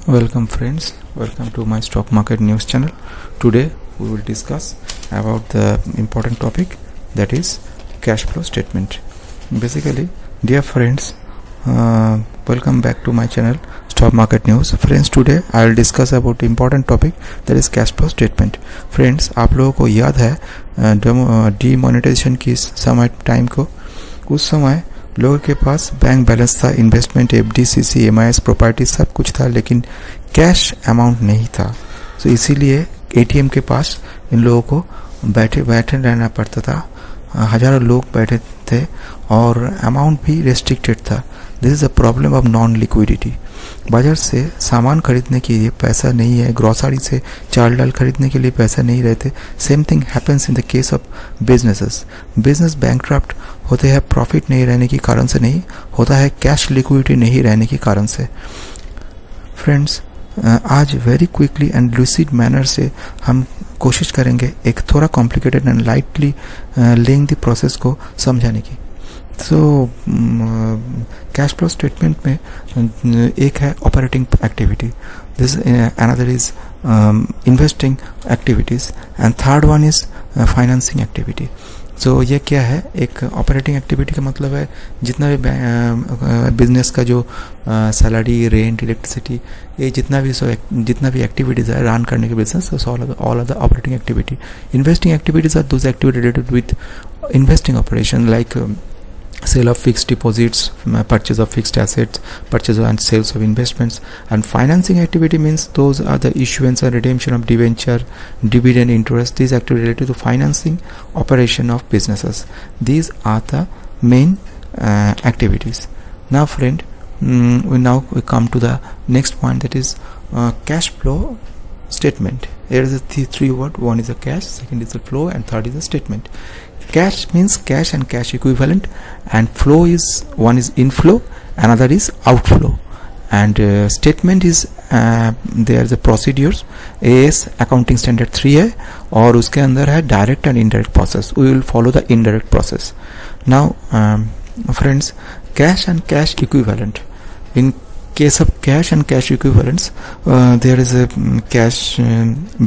Welcome friends, welcome to my stock market news channel. Today we will discuss about the important topic, that is cash flow statement. Basically, dear friends, welcome back to my channel stock market news. Friends, today I will discuss about important topic, that is cash flow statement. Friends, आप लोगों को याद है demonetisation की समय time को, उस समय लोगों के पास बैंक बैलेंस था, investment, FD, CC, MIS, property सब कुछ था, लेकिन कैश अमाउंट नहीं था. तो इसीलिए एटीएम के पास इन लोगों को बैठे रहना पड़ता था. हजारों लोग बैठे थे और अमाउंट भी रेस्ट्रिक्टेड था. This is a problem of non liquidity. बाजार से सामान खरीदने के लिए पैसा नहीं है, ग्रोसरी से चावल दाल खरीदने के लिए पैसा नहीं रहते. Same thing happens in the case of businesses. Business bankrupt होते हैं प्रॉफिट नहीं रहने के कारण से, नहीं होता है कैश लिक्विडिटी नहीं रहने के कारण से. फ्रेंड्स, आज very quickly and lucid manner से हम कोशिश करेंगे एक थोड़ा complicated and lightly lengthy process को समझाने की. सो कैश फ्लो स्टेटमेंट में एक है operating activity, this another is investing activities and third one is financing activity. So ये क्या है? एक ऑपरेटिंग एक्टिविटी का मतलब है जितना भी बिजनेस का जो सैलरी, रेंट, इलेक्ट्रिसिटी, ये जितना भी एक्टिविटीज़ है रन करने के business, all are the operating activity. Investing activities are those activity related with investing operation like sale of fixed deposits, purchase of fixed assets, purchase and sales of investments. And financing activity means those are the issuance and redemption of debenture, dividend, interest. These activities related to financing operation of businesses. These are the main activities. Now friend, we come to the next point, that is cash flow statement. Here is the three word. One is the cash, second is the flow, and third is the statement. Cash means cash and cash equivalent, and flow is, one is inflow, another is outflow, and statement is there the procedures AS accounting standard 3 है, और उसके अंदर है direct and indirect process. We will follow the indirect process. Now friends, cash and cash equivalent. In case of cash and cash equivalents, there is a cash,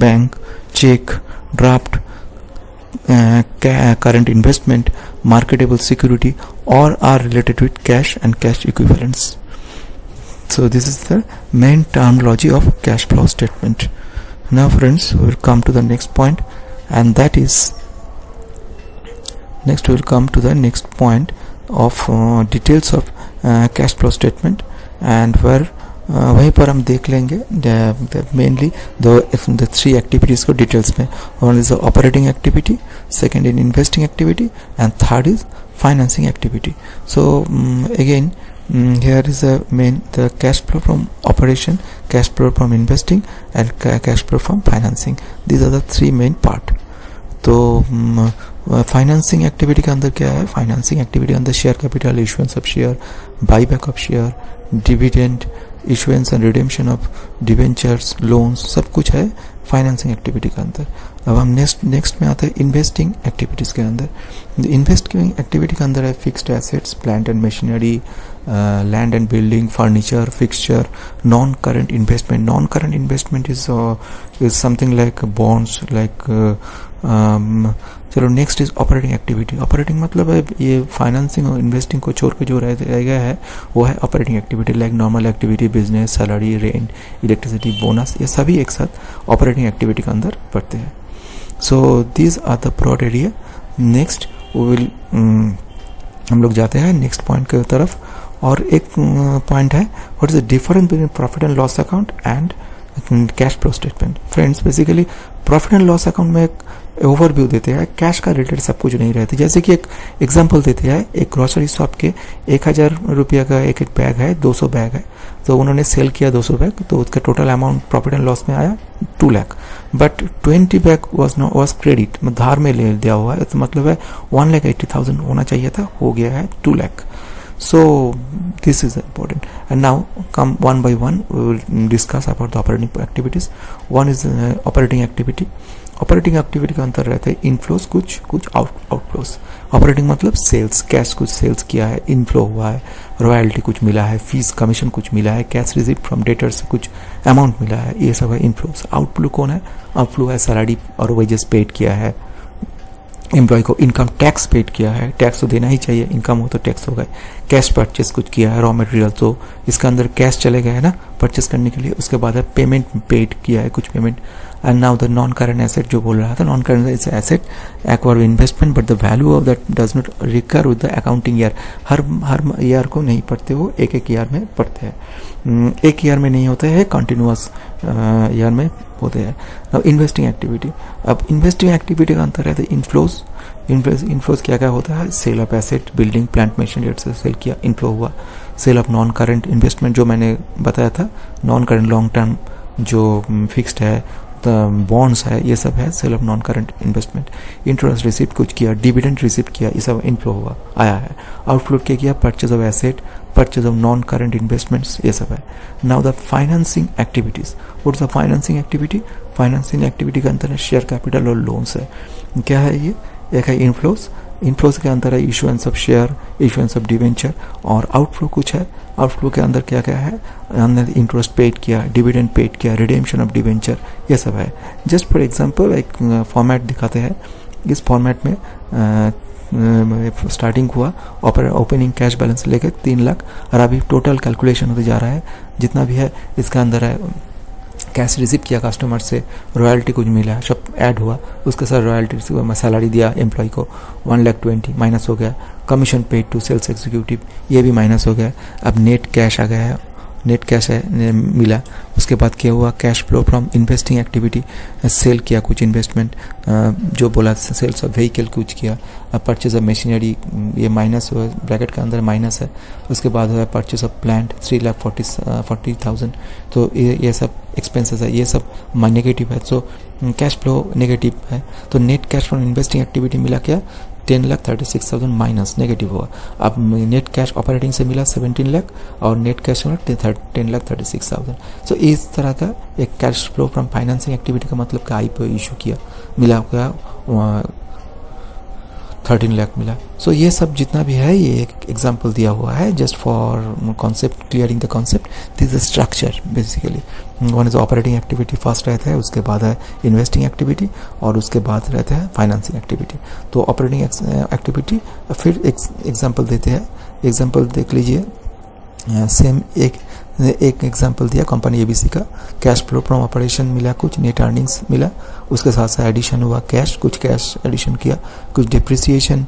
bank, check, draft, current investment, marketable security, all are related with cash and cash equivalents. So this is the main terminology of cash flow statement. Now friends, we will come to the next point, and that is, next we will come to the next point of details of cash flow statement, and where वहीं पर हम देख लेंगे mainly the three activities को details में. One is the operating activity, second in investing activity, and third is financing activity. So again here is the main, the cash flow from operation, cash flow from investing, and cash flow from financing. These are the three main part. तो financing activity के अंदर क्या है? Financing activity के अंदर share capital, issuance of share, buyback of share, dividend, issuance and redemption of debentures, loans, सब कुछ है फाइनेंसिंग एक्टिविटी के अंदर. अब हम नेक्स्ट में आते हैं इन्वेस्टिंग एक्टिविटीज़ के अंदर. इन्वेस्टिंग एक्टिविटी के अंदर है fixed assets, plant and machinery, land and building, furniture, fixture. Non current investment, non current investment is something like bonds, like चलो next is operating activity. Operating मतलब है ये फाइनेंसिंग और इन्वेस्टिंग को छोड़ के जो रह गया है वो है operating activity, like normal activity, business, salary, rent, electricity, bonus, ये सभी एक साथ ऑपरेटिंग एक्टिविटी के अंदर पड़ते हैं. So these are the broad area. Next will हम लोग जाते हैं नेक्स्ट पॉइंट की तरफ, और एक पॉइंट है what is the difference between profit and loss account and cash flow statement. Friends, basically profit and loss account में एक ओवरव्यू देते हैं, कैश का रिलेटेड सब कुछ नहीं रहती. जैसे कि एक एग्जांपल देते हैं, एक ग्रोसरी शॉप के 1000 रुपया का एक बैग है, 200 बैग है, तो उन्होंने सेल किया 200 बैग, तो उसका total amount profit and loss में आया 2 lakh. But 20 bag was credit, धार में ले दिया हुआ है, तो मतलब है 1,80,000 होना चाहिए था, हो गया है 2 lakh. So this is important. And now come one by one, we will discuss about the operating activities. One is operating activity. Operating activity का अंतर रहता है इनफ्लोज कुछ आउटफ्लोज। ऑपरेटिंग मतलब सेल्स, कैश कुछ सेल्स किया है, इनफ्लो हुआ है, रॉयल्टी कुछ मिला है, फीस कमीशन कुछ मिला है, कैश रिसीव फ्रॉम डेटर्स से कुछ अमाउंट मिला है, ये सब है इनफ्लोज। आउटफ्लो कौन है? आउटफ्लो है सैलरी और वेजेस पेड किया है, एम्प्लॉय को इनकम टैक्स पेड किया है, टैक्स तो देना ही चाहिए, इनकम हो तो टैक्स होगा। कैश परचेस कुछ किया है, रॉ मटेरियल, तो इसका अंदर कैश चले गए है ना परचेस करने के लिए। उसके बाद है पेमेंट पेड किया है, कुछ payment. And now the non current asset जो बोल रहा था, non current asset acquire investment but the value of that does not recur with the accounting year. Her year को नहीं पढ़ते, वो एक ईयर में पढ़ते हैं, एक ईयर में नहीं होते हैं, कंटिन्यूअस ईयर में होते हैं। अब इन्वेस्टिंग एक्टिविटी, अब इन्वेस्टिंग एक्टिविटी का अंतर है इनफ्लोज। इनफ्लोज क्या क्या होता है? Sale of asset, building, plant machinery से सेल किया, इनफ्लो हुआ। Sale of non current investment जो मैंने बताया था, नॉन करंट लॉन्ग टर्म जो फिक्स्ड है, बॉन्ड्स है, ये सब है sale of non current investment. Interest receive कुछ किया, डिविडेंड रिसीव किया, ये सब इनफ्लो हुआ आया है। आउटफ्लो क्या किया? Purchase of asset, purchase of non current investments, ये सब है। Now the financing activities, what is the financing activity? Financing activity का अंतर है शेयर कैपिटल और लोन्स है। क्या है ये? एक है इनफ्लोज, इनफ्लोज के अंदर है issuance of share, issuance of debenture, और आउटफ्लो कुछ है। आउटफ्लो के अंदर क्या क्या है? अंदर इंटरेस्ट पेड किया, डिविडेंड पेड किया, रिडेम्पशन ऑफ डिवेंचर, ये सब है। जस्ट फॉर एग्जांपल एक फॉर्मेट दिखाते हैं। इस फॉर्मेट में स्टार्टिंग हुआ ओपनिंग कैश बैलेंस लेकर 3 लाख, और अभी टोटल कैलकुलेशन होते जा रहा है जितना भी है इसका अंदर है। कैश रिसीव किया कस्टमर से, रॉयल्टी कुछ मिला, सब ऐड हुआ, उसके साथ रॉयल्टी सैलरी दिया एम्प्लॉय को 1,20,000 माइनस हो गया। Commission paid to sales executive, ये भी माइनस हो गया। अब नेट कैश आ गया है, नेट कैश है मिला। उसके बाद क्या हुआ? Cash flow from investing activity, sale किया कुछ इन्वेस्टमेंट, जो बोला सेल्स ऑफ व्हीकल कुछ किया। अब परचेज ऑफ मशीनरी, ये माइनस हुआ, ब्रैकेट के अंदर माइनस है। उसके बाद हुआ परचेज ऑफ प्लांट 3,40,000, तो ये सब एक्सपेंसेस है, ये सब नेगेटिव है, सो कैश फ्लो नेगेटिव है। तो net cash from investing activity मिला क्या? 10,36,000 माइनस नेगेटिव हुआ। अब नेट कैश ऑपरेटिंग से मिला 17 लाख और नेट कैश मिला 10,36,000। सो इस तरह का एक cash flow from financing activity का मतलब का आईपीओ इशू किया, मिला क्या? 13 लाख मिला। सो ये सब जितना भी है ये एक एग्जांपल दिया हुआ है, just for concept, clearing the concept. This is structure basically. One is operating activity first रहता है, उसके बाद है इन्वेस्टिंग एक्टिविटी, और उसके बाद रहता है फाइनेंसिंग एक्टिविटी। तो ऑपरेटिंग एक्टिविटी फिर एग्जाम्पल देते हैं। एग्जाम्पल देख लीजिए, सेम एक एग्जांपल दिया कंपनी एबीसी का। कैश फ्लो फ्रॉम ऑपरेशन मिला कुछ, नेट अर्निंग्स मिला, उसके साथ साथ एडिशन हुआ कैश, कुछ कैश एडिशन किया, कुछ depreciation,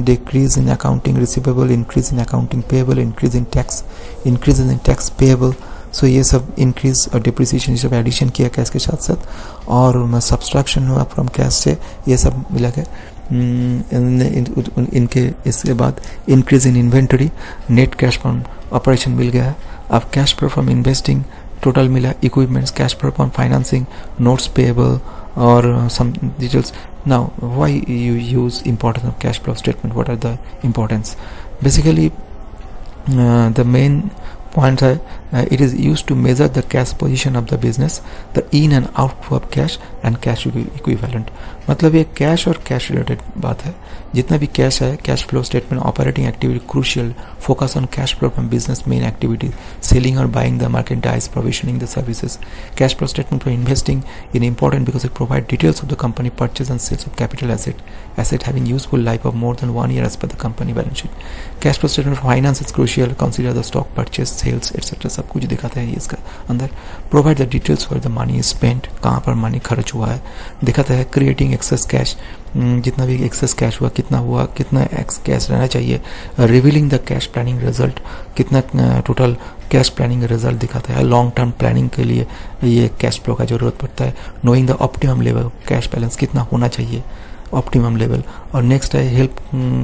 decrease in accounting receivable, increase in accounting payable, increase in tax payable. So ये सब इंक्रीज और डिप्रिसिएशन ये सब एडिशन किया कैश के साथ साथ, और सब्सट्रैक्शन हुआ फ्रॉम कैश से, ये सब मिला के इनके। इसके बाद increase in inventory, net cash from operation मिल गया है। अब cash flow from investing total मिला, equipments, cash flow from financing, notes payable और some details. Now why you use importance of cash flow statement? What are the importance? Basically the main points are it is used to measure the cash position of the business, the in and outflow of cash and cash equivalent. मतलब ये cash और cash related बात है। जितना भी cash है, cash flow statement, operating activity crucial, focus on cash flow from business main activities, selling और buying the merchandise, provisioning the services. Cash flow statement for investing in important because it provide details of the company purchase and sales of capital asset having useful life of more than 1 year as per the company balance sheet. Cash flow statement for finance is crucial, consider the stock purchase, sales etc. सब कुछ दिखाता है इसका अंदर। provide the details where the money is spent, कहाँ पर money खर्च हुआ है, दिखाता है। creating excess cash, जितना भी एक्सेस कैश हुआ, कितना हुआ, कितना एक्स कैश रहना चाहिए। Revealing the cash planning result, कितना टोटल कैश प्लानिंग रिजल्ट दिखाता है। लॉन्ग टर्म प्लानिंग के लिए ये कैश फ्लो का जरूरत पड़ता है। Knowing the optimum level, cash balance कितना होना चाहिए, ऑप्टिमम लेवल। और नेक्स्ट है हेल्प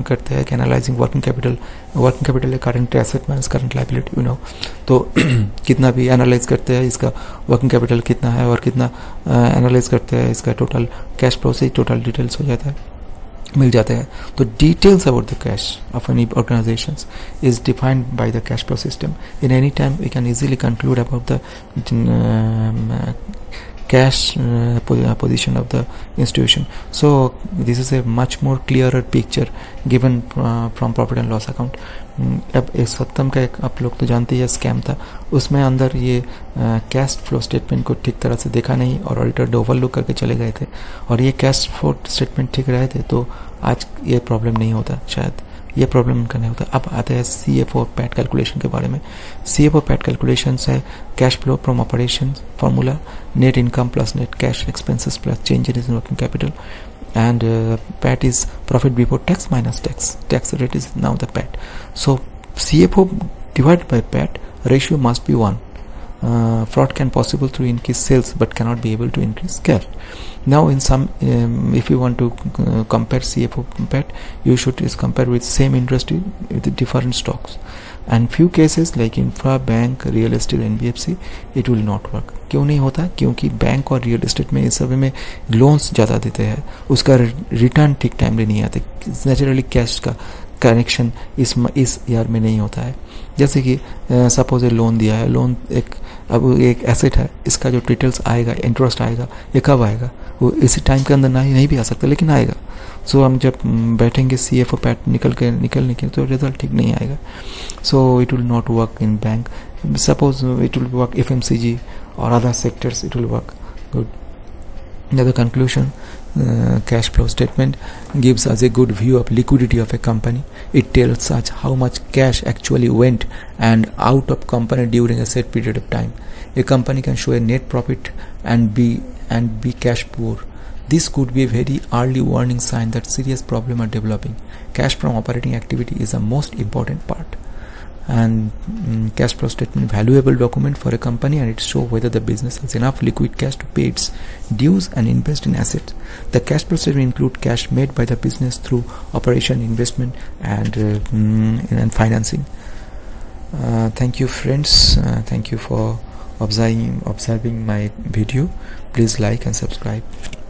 करते हैं analysing working capital. Working capital है current asset minus current liability, you know. तो कितना भी एनालाइज करते हैं इसका वर्किंग कैपिटल कितना है, और कितना एनालाइज करते हैं इसका टोटल कैश फ्लो से टोटल डिटेल्स हो जाता है, मिल जाते हैं। तो details about the cash of any organisation is defined by the cash flow system. In any time we can easily conclude about the cash position of the institution. So this is a much more clearer picture given from profit and loss account. अब एक सत्तम का एक आप लोग तो जानते ही scam था, उसमें अंदर ये कैश फ्लो स्टेटमेंट को ठीक तरह से देखा नहीं और ऑडिटर ने ओवरलुक करके चले गए थे, और ये कैश फ्लो स्टेटमेंट ठीक रहे थे तो आज ये प्रॉब्लम नहीं होता, शायद ये प्रॉब्लम उनका नहीं होता. अब आते हैं CFO पैट कैलकुलेशन के बारे में. CFO पैट कैलकुलेशन है cash flow from operation formula, net income plus net cash expenses plus change in working capital, and PAT is profit before tax minus tax. Tax rate is now the PAT. So CFO divided by PAT ratio must be 1. Fraud can possible through increased sales but cannot be able to increase cash. Now in some if you want to compare CFO PAT, you should compare with same industry with different stocks, and few cases like infra, bank, real estate, NBFC, it will not work. क्यों नहीं होता? क्योंकि bank और real estate में इस सब में loans ज़्यादा देते हैं, उसका रिटर्न ठीक टाइम में नहीं आते. नेचुरली कैश का कनेक्शन इस ईयर में नहीं होता है. जैसे कि सपोज ए लोन दिया है, लोन अब एक एसेट है, इसका जो डिटेल्स आएगा, इंटरेस्ट आएगा, ये कब आएगा? वो इसी टाइम के अंदर नहीं भी आ सकता, लेकिन आएगा. सो हम जब बैठेंगे CFO पैट निकलने के तो रिजल्ट ठीक नहीं आएगा. So it will not work in bank. Suppose it will work FMCG or other sectors, it will work good. Now the conclusion, cash flow statement gives us a good view of liquidity of a company. It tells us how much cash actually went and out of company during a set period of time. A company can show a net profit and be cash poor. This could be a very early warning sign that serious problems are developing. Cash from operating activity is the most important part. And cash flow statement, valuable document for a company, and it shows whether the business has enough liquid cash to pay its dues and invest in assets. The cash flow statement include cash made by the business through operation, investment, and financing. Thank you, friends. Thank you for observing my video. Please like and subscribe.